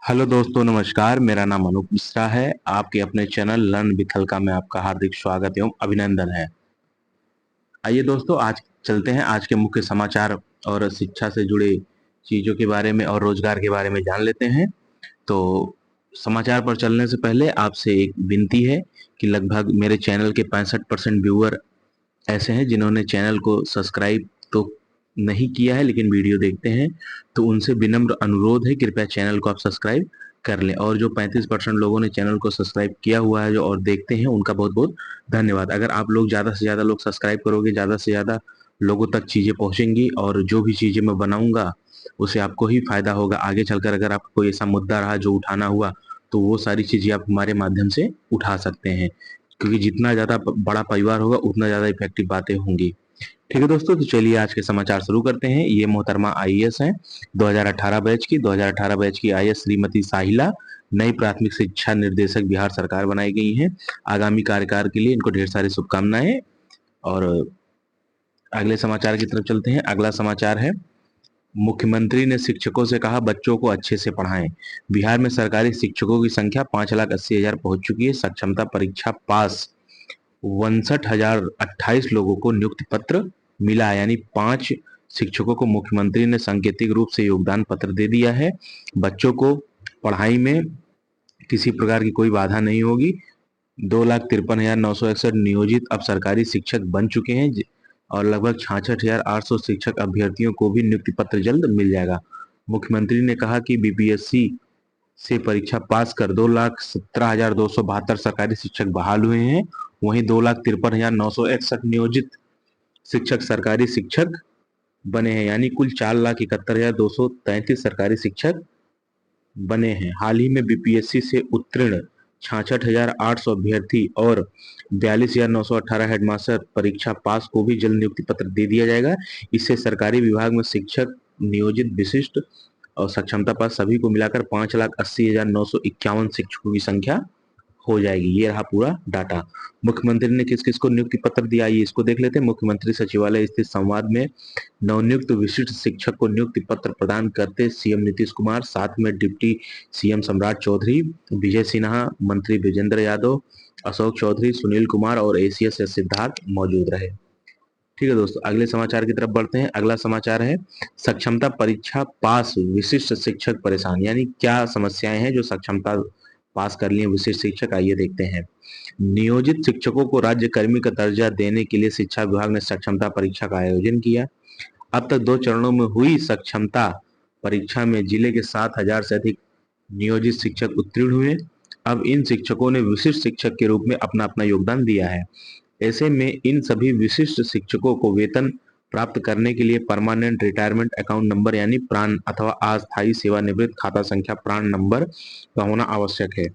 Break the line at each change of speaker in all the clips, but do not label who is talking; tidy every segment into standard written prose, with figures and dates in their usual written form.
Hello दोस्तों, नमस्कार। मेरा नाम अनूप मिश्रा है। आपके अपने चैनल लर्न विथ हल्का में आपका हार्दिक स्वागत एवं अभिनंदन है। आइए दोस्तों, आज चलते हैं आज के मुख्य समाचार और शिक्षा से जुड़े चीजों के बारे में और रोजगार के बारे में जान लेते हैं। तो समाचार पर चलने से पहले आपसे एक विनती है कि लगभग मेरे चैनल के 65% व्यूअर ऐसे हैं जिन्होंने चैनल को सब्सक्राइब तो नहीं किया है लेकिन वीडियो देखते हैं। तो उनसे विनम्र अनुरोध है, कृपया चैनल को आप सब्सक्राइब कर लें। और जो 35% लोगों ने चैनल को सब्सक्राइब किया हुआ है जो और देखते हैं, उनका बहुत बहुत धन्यवाद। अगर आप लोग ज़्यादा से ज़्यादा लोग सब्सक्राइब करोगे, ज़्यादा से ज़्यादा लोगों तक चीज़ें पहुँचेंगी और जो भी चीज़ें मैं बनाऊंगा उससे आपको ही फायदा होगा। आगे चलकर अगर आपको कोई ऐसा मुद्दा रहा जो उठाना हुआ, तो वो सारी चीज़ें आप हमारे माध्यम से उठा सकते हैं, क्योंकि जितना ज़्यादा बड़ा परिवार होगा उतना ज़्यादा इफेक्टिव बातें होंगी। ठीक है दोस्तों, तो चलिए आज के समाचार शुरू करते हैं। ये मोहतरमा आईएएस हैं, 2018 बैच की। 2018 बैच की आईएएस श्रीमती साहिला नई प्राथमिक शिक्षा निर्देशक बिहार सरकार बनाई गई हैं। आगामी कार्यकाल के लिए इनको ढेर सारी शुभकामनाएं। और अगले समाचार की तरफ चलते हैं। अगला समाचार है, मुख्यमंत्री ने शिक्षकों से कहा बच्चों को अच्छे से पढ़ाएं। बिहार में सरकारी शिक्षकों की संख्या 5,80,000 पहुंच चुकी है। सक्षमता परीक्षा पास 61,028 लोगों को नियुक्ति पत्र मिला, यानी 5 शिक्षकों को मुख्यमंत्री ने सांकेतिक रूप से योगदान पत्र दे दिया है। बच्चों को पढ़ाई में किसी प्रकार की कोई बाधा नहीं होगी। 2,53,961 नियोजित अब सरकारी शिक्षक बन चुके हैं और लगभग 66,800 शिक्षक अभ्यर्थियों को भी नियुक्ति पत्र जल्द मिल जाएगा। मुख्यमंत्री ने कहा कि बीपीएससी से परीक्षा पास कर 2,17,272 सरकारी शिक्षक बहाल हुए हैं। वहीं 2,53,961 नियोजित शिक्षक सरकारी शिक्षक बने हैं, यानी कुल 4,71,233 सरकारी शिक्षक बने हैं। हाल ही में बीपीएससी से उत्तीर्ण 66,800 अभ्यर्थी और 42,918 हेडमास्टर परीक्षा पास को भी जल्द नियुक्ति पत्र दे दिया जाएगा। इससे सरकारी विभाग में शिक्षक नियोजित विशिष्ट और सक्षमता पास सभी को मिलाकर 5,80,951 शिक्षकों की संख्या हो जाएगी। ये रहा पूरा डाटा। मुख्यमंत्री ने किस किस को नियुक्ति पत्र दिया, ये इसको देख लेते हैं। मुख्यमंत्री सचिवालय स्थित संवाद में नवनियुक्त विशिष्ट शिक्षक को नियुक्ति पत्र प्रदान करते सीएम नीतीश कुमार, साथ में डिप्टी सीएम सम्राट चौधरी, विजय सिन्हा, मंत्री विजेंद्र यादव, अशोक चौधरी, सुनील कुमार और एसीएस सिद्धार्थ मौजूद रहे। ठीक है दोस्तों, अगले समाचार की तरफ बढ़ते हैं। अगला समाचार है, सक्षमता परीक्षा पास विशिष्ट शिक्षक परेशान, यानी क्या समस्याएं हैं जो सक्षमता पास कर लिए विशिष्ट शिक्षक, आइए देखते हैं। नियोजित शिक्षकों को राज्य कर्मी का दर्जा देने के लिए शिक्षा विभाग ने सक्षमता परीक्षा का आयोजन किया। अब तक 2 चरणों में हुई सक्षमता परीक्षा में जिले के 7,000 से अधिक नियोजित शिक्षक उत्तीर्ण हुए। अब इन शिक्षकों ने विशिष्ट शिक्षक के रूप में अपना अपना योगदान दिया है। ऐसे में इन सभी विशिष्ट शिक्षकों को वेतन प्राप्त करने के लिए परमानेंट रिटायरमेंट अकाउंट नंबर यानी प्राण अथवा अस्थायी सेवानिवृत्त खाता संख्या प्राण नंबर का होना आवश्यक है।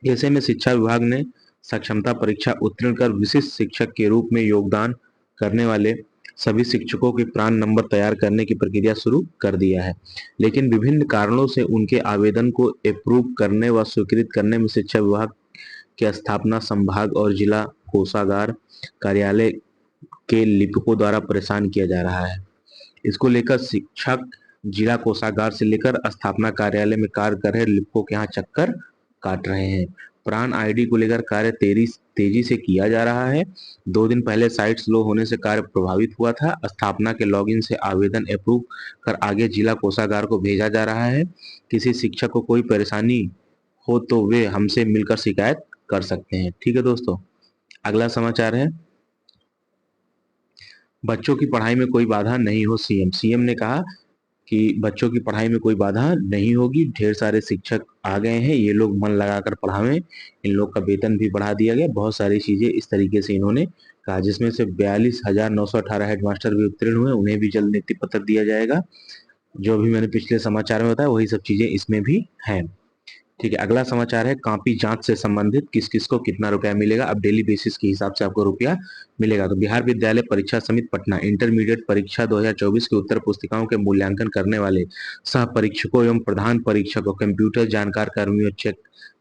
ऐसे में शिक्षा विभाग ने सक्षमता परीक्षा उत्तीर्ण कर विशिष्ट शिक्षक के रूप में योगदान करने वाले सभी शिक्षकों के प्राण नंबर तैयार करने की प्रक्रिया शुरू कर दिया है। लेकिन विभिन्न कारणों से उनके आवेदन को अप्रूव करने व स्वीकृत करने में शिक्षा विभाग के स्थापना संभाग और जिला कोषागार कार्यालय के लिपिकों द्वारा परेशान किया जा रहा है। इसको लेकर शिक्षक जिला कोषागार से लेकर स्थापना कार्यालय में कार्य कर रहे लिपिकों के यहाँ चक्कर काट रहे हैं। प्राण आईडी को लेकर कार्य तेजी से किया जा रहा है। 2 दिन पहले साइट स्लो होने से कार्य प्रभावित हुआ था। स्थापना के लॉगिन से आवेदन अप्रूव कर आगे जिला कोषागार को भेजा जा रहा है। किसी शिक्षक को कोई परेशानी हो तो वे हमसे मिलकर शिकायत कर सकते हैं। ठीक है दोस्तों, अगला समाचार है, बच्चों की पढ़ाई में कोई बाधा नहीं हो। सीएम ने कहा कि बच्चों की पढ़ाई में कोई बाधा नहीं होगी। ढेर सारे शिक्षक आ गए हैं, ये लोग मन लगाकर पढ़ावें। इन लोग का वेतन भी बढ़ा दिया गया। बहुत सारी चीजें इस तरीके से इन्होंने कहा, जिसमें से 42,918 हेडमास्टर भी उत्तीर्ण हुए, उन्हें भी जल्द नियुक्ति पत्र दिया जाएगा। जो भी मैंने पिछले समाचार में बताया वही सब चीजें इसमें भी हैं। ठीक है, अगला समाचार है, कॉपी जांच से संबंधित किस किस को कितना रुपया मिलेगा। अब डेली बेसिस के हिसाब से आपको रुपया मिलेगा। तो बिहार विद्यालय परीक्षा समिति पटना इंटरमीडिएट परीक्षा 2024 की उत्तर पुस्तिकाओं के मूल्यांकन करने वाले सह परीक्षकों एवं प्रधान परीक्षकों, कंप्यूटर जानकार कर्मियों,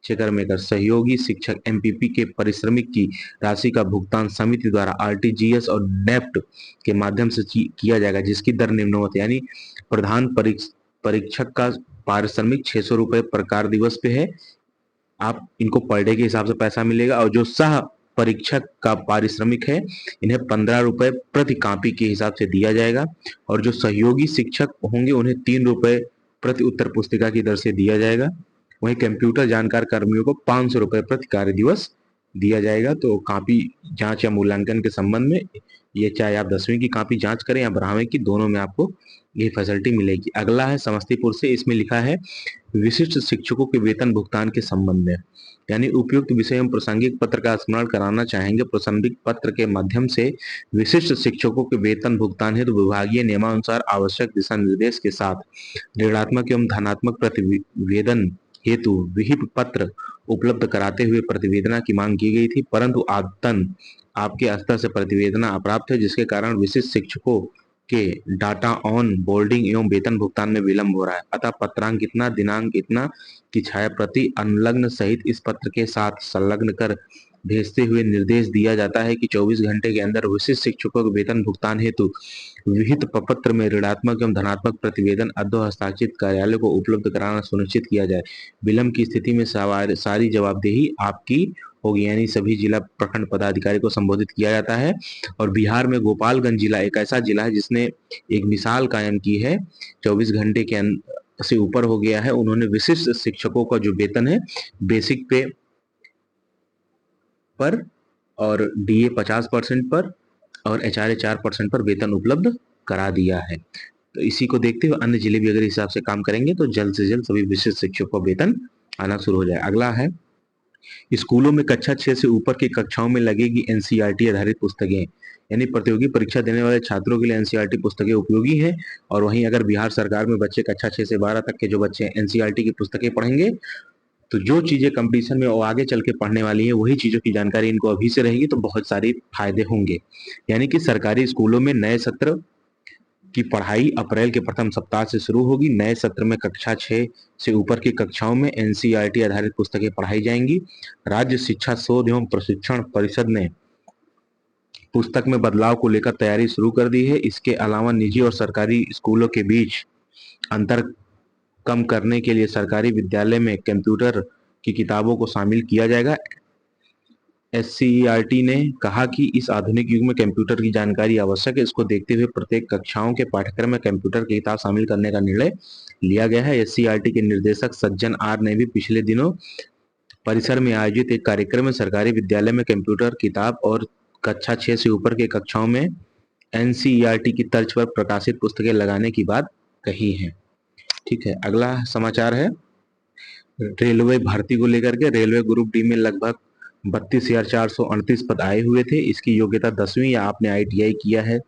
चेकर मेकर, सहयोगी शिक्षक, एमपीपी के परिश्रमिक की राशि का भुगतान समिति द्वारा आरटीजीएस और नेफ्ट के माध्यम से किया जाएगा, जिसकी दर निम्नवत, यानी प्रधान परीक्षक का पारिश्रमिक 600 रुपए पर कार्य दिवस पे है, आप इनको पर डे के हिसाब से पैसा मिलेगा। और जो सह परीक्षक का पारिश्रमिक है, इन्हें 15 रुपए प्रति कॉपी के हिसाब से दिया जाएगा। और जो सहयोगी शिक्षक होंगे उन्हें 3 रुपए प्रति उत्तर पुस्तिका की दर से दिया जाएगा। वहीं कंप्यूटर जानकार कर्मियों को 500 रुपए प्रति कार्य दिवस दिया जाएगा। तो कॉपी जांच या मूल्यांकन के संबंध में ये चाहे आप 10वीं की कॉपी जांच करें या 12वीं की, दोनों में आपको ये फैसिलिटी मिलेगी। अगला है समस्तीपुर से, इसमें लिखा है विशिष्ट शिक्षकों के वेतन भुगतान के संबंध में, यानी उपयुक्त विषय एवं प्रासंगिक पत्र का स्मरण कराना चाहेंगे। प्रासंगिक पत्र के माध्यम से विशिष्ट शिक्षकों के वेतन भुगतान हेतु विभागीय नियमानुसार आवश्यक दिशा निर्देश के साथ ऋणात्मक एवं धनात्मक प्रतिवेदन हेतु विहिप पत्र उपलब्ध कराते हुए प्रतिवेदना की मांग की गई थी, परंतु आदतन आपके स्तर से प्रतिवेदना अप्राप्त है, जिसके कारण विशिष्ट शिक्षकों के डाटा ऑन बोर्डिंग एवं वेतन भुगतान में विलंब हो रहा है। अतः पत्रांक इतना, दिनांक इतना की छाया प्रति अनुलग्न सहित इस पत्र के साथ संलग्न कर भेजते हुए निर्देश दिया जाता है कि 24 घंटे के अंदर विशिष्ट शिक्षकों के वेतन भुगतान हेतु विहित प्रपत्र में ऋणात्मक एवं धनात्मक प्रतिवेदन अद्य हस्ताक्षरित कार्यालय को उपलब्ध कराना सुनिश्चित किया जाए। विलंब की स्थिति में सारी जवाबदेही आपकी होगी, यानी सभी जिला प्रखंड पदाधिकारी को संबोधित किया जाता है। और बिहार में गोपालगंज जिला एक ऐसा जिला है जिसने एक मिसाल कायम की है, 24 घंटे के से ऊपर हो गया है। उन्होंने विशिष्ट शिक्षकों का जो वेतन है बेसिक पे पर और डीए 50% पर और एचआरए 4% पर वेतन उपलब्ध करा दिया है। तो इसी को देखते हुए अन्य जिले भी अगर हिसाब से काम करेंगे तो जल्द से जल्द सभी विशिष्ट शिक्षकों का वेतन आना शुरू हो जाए। अगला है स्कूलों में कक्षा 6 से ऊपर की कक्षाओं में लगेगी एनसीईआरटी आधारित पुस्तकें, यानी प्रतियोगी परीक्षा देने वाले छात्रों के लिए एनसीईआरटी पुस्तकें उपयोगी हैं। और वहीं अगर बिहार सरकार में बच्चे कक्षा 6 से 12 तक के जो बच्चे एनसीईआरटी की पुस्तकें पढ़ेंगे तो जो चीजें कंपटीशन में वो आगे चल के पढ़ने वाली है वही चीजों की जानकारी इनको अभी से रहेगी, तो बहुत सारे फायदे होंगे। यानी कि सरकारी स्कूलों में नए सत्र की पढ़ाई अप्रैल के प्रथम सप्ताह से शुरू होगी। नए सत्र में कक्षा 6 से ऊपर की कक्षाओं में एनसीईआरटी आधारित पुस्तकें पढ़ाई जाएंगी। राज्य शिक्षा शोध एवं प्रशिक्षण परिषद ने पुस्तक में बदलाव को लेकर तैयारी शुरू कर दी है। इसके अलावा निजी और सरकारी स्कूलों के बीच अंतर कम करने के लिए सरकारी विद्यालय में कंप्यूटर की किताबों को शामिल किया जाएगा। एससीईआरटी ने कहा कि इस आधुनिक युग में कंप्यूटर की जानकारी आवश्यक है। इसको देखते हुए प्रत्येक कक्षाओं के पाठ्यक्रम में कंप्यूटर की किताब शामिल करने का निर्णय लिया गया है। एससीईआरटी के निर्देशक सज्जन आर ने भी पिछले दिनों परिसर में आयोजित एक कार्यक्रम में सरकारी विद्यालय में कंप्यूटर किताब और कक्षा 6 से ऊपर के कक्षाओं में एनसीईआरटी की तर्ज पर प्रकाशित पुस्तकें लगाने की बात कही है। ठीक है, अगला समाचार है रेलवे भर्ती को लेकर के। रेलवे ग्रुप डी में लगभग 32,438 पद आए हुए थे। इसकी योग्यता 10वीं या आपने आईटीआई किया है,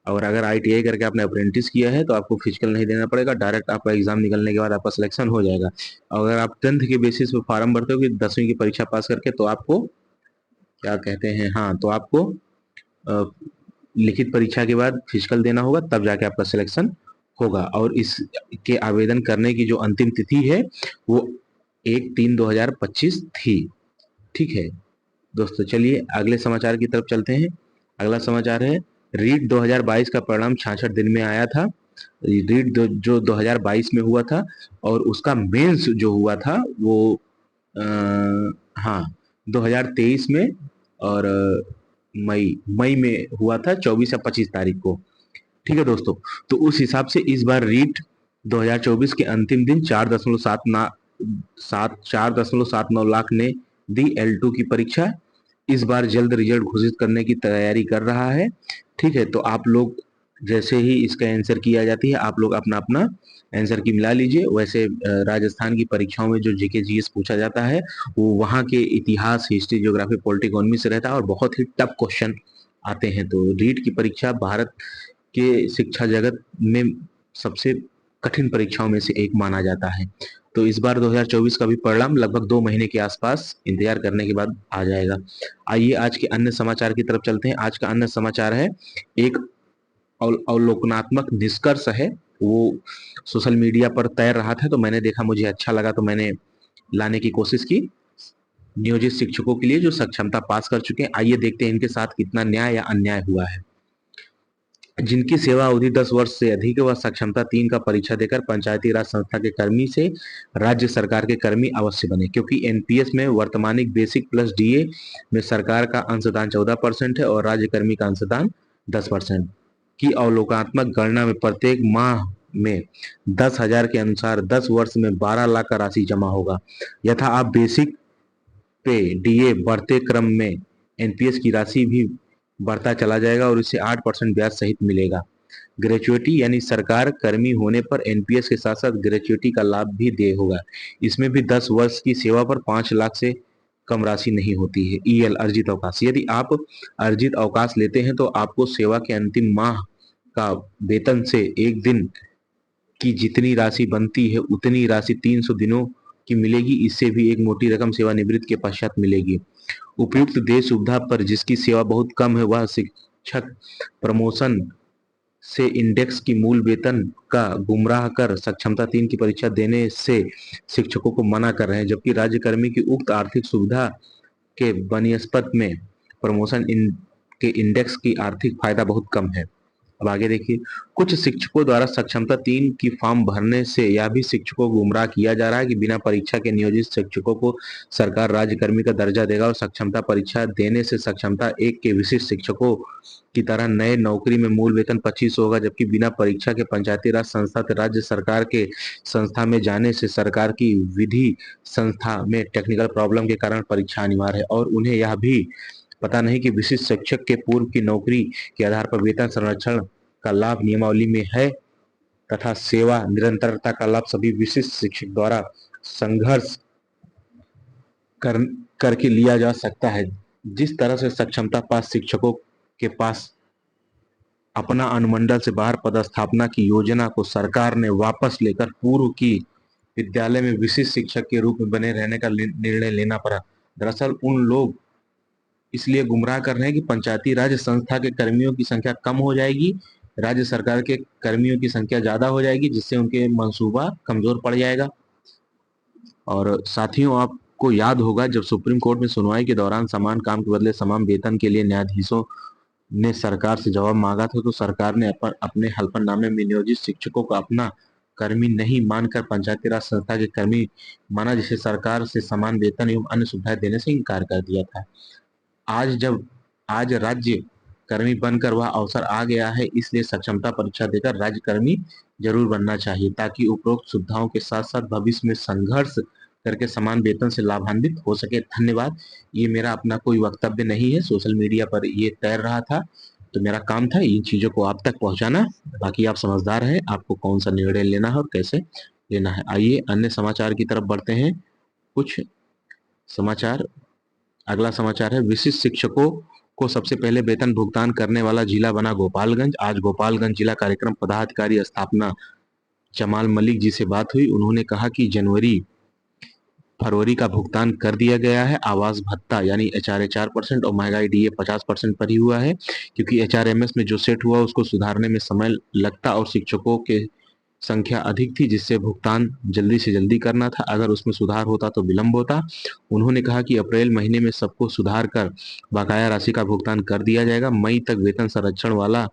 और अगर आईटीआई करके आपने अप्रेंटिस किया है तो आपको फिजिकल नहीं देना पड़ेगा, डायरेक्ट आपका एग्जाम निकलने के बाद आपका सिलेक्शन हो जाएगा। अगर आप 10th के बेसिस पे फॉर्म भरते हो कि 10वीं की परीक्षा पास करके, तो आपको क्या कहते हैं, हाँ, तो आपको लिखित परीक्षा के बाद फिजिकल देना होगा, तब जाके आपका सिलेक्शन होगा। और इसके आवेदन करने की जो अंतिम तिथि है वो 1/3/2025 थी। ठीक है दोस्तों, चलिए अगले समाचार की तरफ चलते हैं। अगला समाचार है रीट 2022 का परिणाम 66 दिन में आया था। रीट जो 2022 में हुआ था और उसका मेंस जो हुआ था वो हाँ 2023 में और मई में हुआ था, 24 या 25 तारीख को। ठीक है दोस्तों, तो उस हिसाब से इस बार रीट 2024 के अंतिम दिन 4.79 लाख ने दी L2 की परीक्षा। इस बार जल्द रिजल्ट घोषित करने की तैयारी कर रहा है। ठीक है, तो आप लोग जैसे ही इसका आंसर किया जाती है आप लोग अपना अपना आंसर की मिला लीजिए। वैसे राजस्थान की परीक्षाओं में जो जीके जीएस पूछा जाता है वो वहाँ के इतिहास, हिस्ट्री, ज्योग्राफी, पॉलिटी, इकोनॉमी से रहता है और बहुत ही टफ क्वेश्चन आते हैं। तो रीट की परीक्षा भारत के शिक्षा जगत में सबसे कठिन परीक्षाओं में से एक माना जाता है। तो इस बार 2024 का भी परिणाम लगभग 2 महीने के आसपास इंतजार करने के बाद आ जाएगा। आइए आज के अन्य समाचार की तरफ चलते हैं। आज का अन्य समाचार है एक अवलोकनात्मक निष्कर्ष है, वो सोशल मीडिया पर तैर रहा था तो मैंने देखा, मुझे अच्छा लगा तो मैंने लाने की कोशिश की। नियोजित शिक्षकों के लिए जो सक्षमता पास कर चुके हैं, आइए देखते हैं इनके साथ कितना न्याय या अन्याय हुआ है। जिनकी सेवा अवधि 10 वर्ष से अधिक व सक्षमता 3 का परीक्षा देकर पंचायती राज संस्था के कर्मी से राज्य सरकार के कर्मी अवश्य बने, क्योंकि एनपीएस में वर्तमानिक बेसिक प्लस डीए में सरकार का अंशदान 14% है और राज्य कर्मी का अंशदान 10% की अवलोकनात्मक गणना में प्रत्येक माह में 10,000 के अनुसार 10 वर्ष में 12 लाख का राशि जमा होगा। यथा आप बेसिक पे डीए बढ़ते क्रम में एनपीएस की राशि भी बढ़ता चला जाएगा और इसे 8% ब्याज सहित मिलेगा। ग्रेचुइटी यानी सरकार कर्मी होने पर एनपीएस के साथ साथ ग्रेचुइटी का लाभ भी दे होगा। इसमें भी 10 वर्ष की सेवा पर 5 लाख से कम राशि नहीं होती है। ईएल अर्जित अवकाश, यदि आप अर्जित अवकाश लेते हैं तो आपको सेवा के अंतिम माह का वेतन से एक दिन की जितनी राशि बनती है उतनी राशि 300 दिनों की मिलेगी। इससे भी एक मोटी रकम सेवानिवृत्ति के पश्चात मिलेगी। उपयुक्त देश सुविधा पर जिसकी सेवा बहुत कम है वह शिक्षक प्रमोशन से इंडेक्स की मूल वेतन का गुमराह कर सक्षमता 3 की परीक्षा देने से शिक्षकों को मना कर रहे हैं, जबकि राज्यकर्मी की उक्त आर्थिक सुविधा के बनिस्पत में प्रमोशन के इंडेक्स की आर्थिक फायदा बहुत कम है। अब आगे देखिए, कुछ शिक्षकों द्वारा सक्षमता 3 की फॉर्म भरने से यह भी शिक्षकों को गुमराह किया जा रहा है कि बिना परीक्षा के नियोजित शिक्षकों को सरकार राज्यकर्मी का दर्जा देगा और सक्षमता परीक्षा देने से सक्षमता 1 के विशिष्ट शिक्षकों की तरह नए नौकरी में मूल वेतन 25 होगा, जबकि बिना परीक्षा के पंचायती राज संस्था से राज्य सरकार के संस्था में जाने से सरकार की विधि संस्था में टेक्निकल प्रॉब्लम के कारण परीक्षा अनिवार्य है और उन्हें यह भी पता नहीं कि विशिष्ट शिक्षक के पूर्व की नौकरी के आधार पर वेतन संरक्षण का लाभ नियमावली में है तथा सेवा निरंतरता का लाभ सभी विशिष्ट शिक्षक द्वारा संघर्ष करके लिया जा सकता है। जिस तरह से सक्षमता पास शिक्षकों के पास अपना अनुमंडल से बाहर पदस्थापना की योजना को सरकार ने वापस लेकर पूर्व की विद्यालय में विशिष्ट शिक्षक के रूप में बने रहने का निर्णय लेना पड़ा। दरअसल उन लोग इसलिए गुमराह कर रहे हैं कि पंचायती राज संस्था के कर्मियों की संख्या कम हो जाएगी, राज्य सरकार के कर्मियों की संख्या ज्यादा हो जाएगी, जिससे उनके मंसूबा कमजोर पड़ जाएगा। और साथियों, आपको याद होगा जब सुप्रीम कोर्ट में सुनवाई के दौरान समान काम के बदले समान वेतन के लिए न्यायाधीशों ने सरकार से जवाब मांगा था, तो सरकार ने अपने हलफनामे में नियोजित शिक्षकों को अपना कर्मी नहीं मानकर पंचायती राज संस्था के कर्मी माना, जिसे सरकार से समान वेतन एवं अन्य सुविधाएं देने से इनकार कर दिया था। आज राज्य कर्मी बनकर वह अवसर आ गया है, इसलिए सक्षमता परीक्षा देकर राज्य कर्मी जरूर बनना चाहिए ताकि उपरोक्त सुविधाओं के साथ साथ भविष्य में संघर्ष करके समान वेतन से लाभान्वित हो सके। धन्यवाद। ये मेरा अपना कोई वक्तव्य नहीं है, सोशल मीडिया पर ये तैर रहा था तो मेरा काम था इन चीजों को आप तक पहुंचाना। बाकी आप समझदार हैं, आपको कौन सा निर्णय लेना है और कैसे लेना है। आइए अन्य समाचार की तरफ बढ़ते हैं। कुछ समाचार, अगला समाचार है, विशिष्ट शिक्षकों को सबसे पहले वेतन भुगतान करने वाला जिला बना गोपालगंज। आज गोपालगंज जिला कार्यक्रम पदाधिकारी स्थापना जमाल मलिक जी से बात हुई। उन्होंने कहा कि जनवरी फरवरी का भुगतान कर दिया गया है। आवास भत्ता यानी एचआरए 4% और महंगाई डीए 50% पर ही हुआ है, क्योंकि एचआरएमएस में जो सेट हुआ उसको सुधारने में समय लगता और शिक्षकों के संख्या अधिक थी, जिससे भुगतान जल्दी से जल्दी करना था। अगर उसमें सुधार होता तो विलंब होता। उन्होंने कहा कि अप्रैल महीने में सबको सुधार कर बकाया राशि का भुगतान कर दिया जाएगा। मई तक वेतन संरक्षण वाला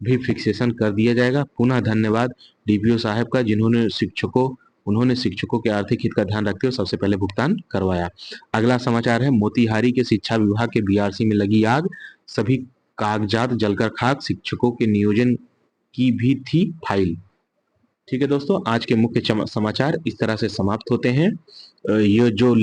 भी फिक्सेशन कर दिया जाएगा। पुनः धन्यवाद डीपीओ साहब का, उन्होंने शिक्षकों के आर्थिक हित का ध्यान रखते हुए सबसे पहले भुगतान करवाया। अगला समाचार है, मोतिहारी के शिक्षा विभाग के बीआरसी में लगी आग, सभी कागजात जलकर खाक, शिक्षकों के नियोजन की भी थी फाइल। ठीक है दोस्तों, आज के मुख्य समाचार इस तरह से समाप्त होते हैं। ये जो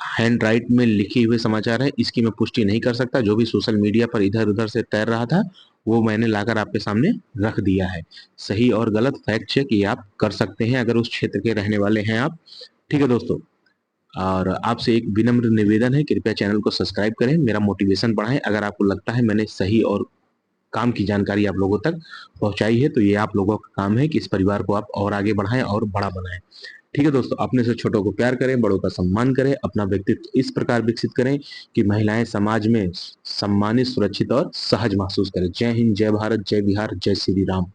हैंड राइट में लिखे हुए समाचार है इसकी मैं पुष्टि नहीं कर सकता। जो भी सोशल मीडिया पर इधर उधर से तैर रहा था वो मैंने लाकर आपके सामने रख दिया है। सही और गलत फैक्ट चेक ये आप कर सकते हैं अगर उस क्षेत्र के रहने वाले हैं आप। ठीक है दोस्तों, और आपसे एक विनम्र निवेदन है, कृपया चैनल को सब्सक्राइब करें, मेरा मोटिवेशन बढ़ाएं। अगर आपको लगता है मैंने सही और काम की जानकारी आप लोगों तक पहुंचाई है तो ये आप लोगों का काम है कि इस परिवार को आप और आगे बढ़ाएं और बड़ा बनाएं। ठीक है दोस्तों, अपने से छोटों को प्यार करें, बड़ों का सम्मान करें, अपना व्यक्तित्व इस प्रकार विकसित करें कि महिलाएं समाज में सम्मानित, सुरक्षित और सहज महसूस करें। जय हिंद, जय भारत, जय बिहार, जय श्री राम।